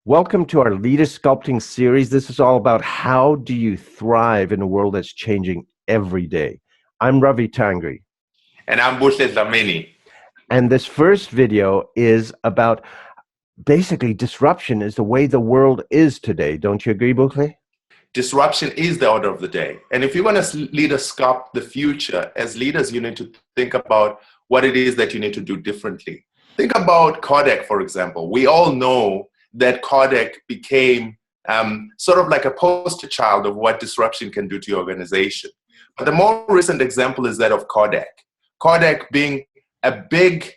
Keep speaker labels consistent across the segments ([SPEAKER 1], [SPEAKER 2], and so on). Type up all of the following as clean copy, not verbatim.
[SPEAKER 1] Welcome to our Leadersculpting series. This is all about how do you thrive in a world that's changing every day. I'm Ravi Tangri.
[SPEAKER 2] And I'm Bushle Dlamini.
[SPEAKER 1] And this first video is about basically disruption is the way the world is today. Don't you agree, Bushle?
[SPEAKER 2] Disruption is the order of the day. And if you want to lead us sculpt the future, as leaders, you need to think about what it is that you need to do differently. Think about Kodak, for example. We all know that Kodak became sort of like a poster child of what disruption can do to your organization. But the more recent example is that of Kodak. Kodak being a big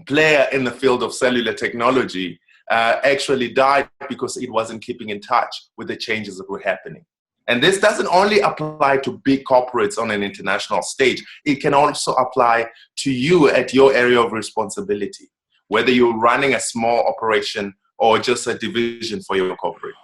[SPEAKER 2] player in the field of cellular technology actually died because it wasn't keeping in touch with the changes that were happening. And this doesn't only apply to big corporates on an international stage. It can also apply to you at your area of responsibility, whether you're running a small operation or just a division for your corporate.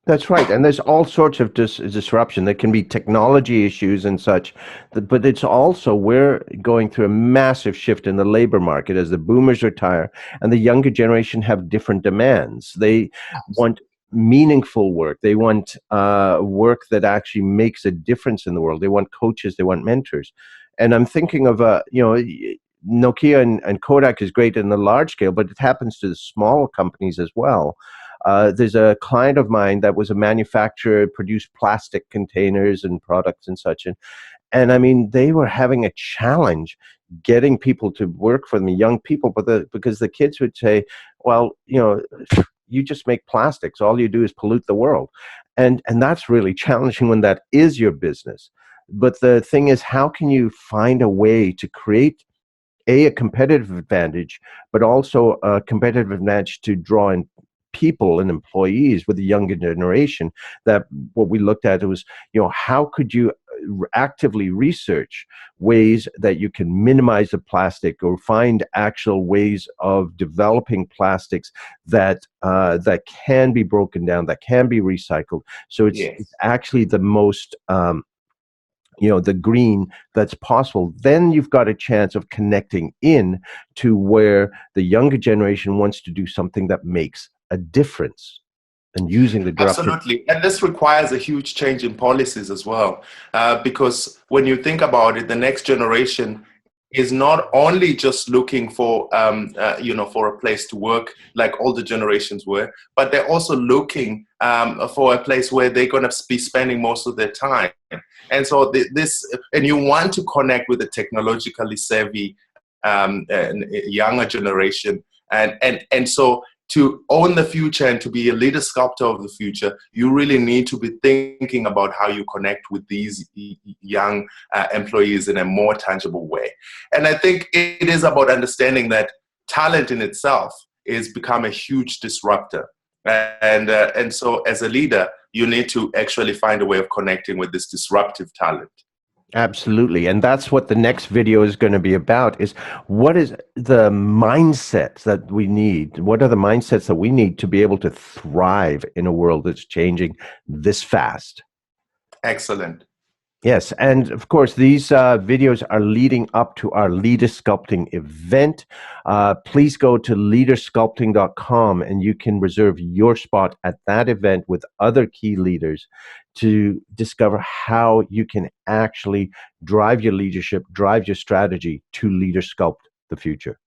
[SPEAKER 1] That's right. And there's all sorts of disruption. There can be technology issues and such, but it's also we're going through a massive shift in the labor market as the boomers retire and the younger generation have different demands. They want meaningful work. They want work that actually makes a difference in the world. They want coaches. They want mentors. And I'm thinking of, Nokia and Kodak is great in the large scale, but it happens to the small companies as well. There's a client of mine that was a manufacturer, produced plastic containers and products and such. And I mean, they were having a challenge getting people to work for them, young people, because the kids would say, well, you just make plastics. All you do is pollute the world. And that's really challenging when that is your business. But the thing is, how can you find a way to create a competitive advantage, but also a competitive advantage to draw in people and employees with the younger generation? That what we looked at was, how could you actively research ways that you can minimize the plastic or find actual ways of developing plastics that that can be broken down, that can be recycled. So it's actually the most the green that's possible. Then you've got a chance of connecting in to where the younger generation wants to do something that makes a difference and using the disruptive.
[SPEAKER 2] Absolutely. And this requires a huge change in policies as well. Because when you think about it, the next generation is not only just looking for, for a place to work like all the generations were, but they're also looking for a place where they're going to be spending most of their time. And so and you want to connect with the technologically savvy younger generation. And so to own the future and to be a leader sculptor of the future, you really need to be thinking about how you connect with these young employees in a more tangible way. And I think it is about understanding that talent in itself is become a huge disruptor. And so as a leader, you need to actually find a way of connecting with this disruptive talent.
[SPEAKER 1] Absolutely. And that's what the next video is going to be about, is what is the mindset that we need? What are the mindsets that we need to be able to thrive in a world that's changing this fast?
[SPEAKER 2] Excellent.
[SPEAKER 1] Yes, and of course, these videos are leading up to our Leadersculpting event. Please go to leadersculpting.com and you can reserve your spot at that event with other key leaders to discover how you can actually drive your leadership, drive your strategy to leader sculpt the future.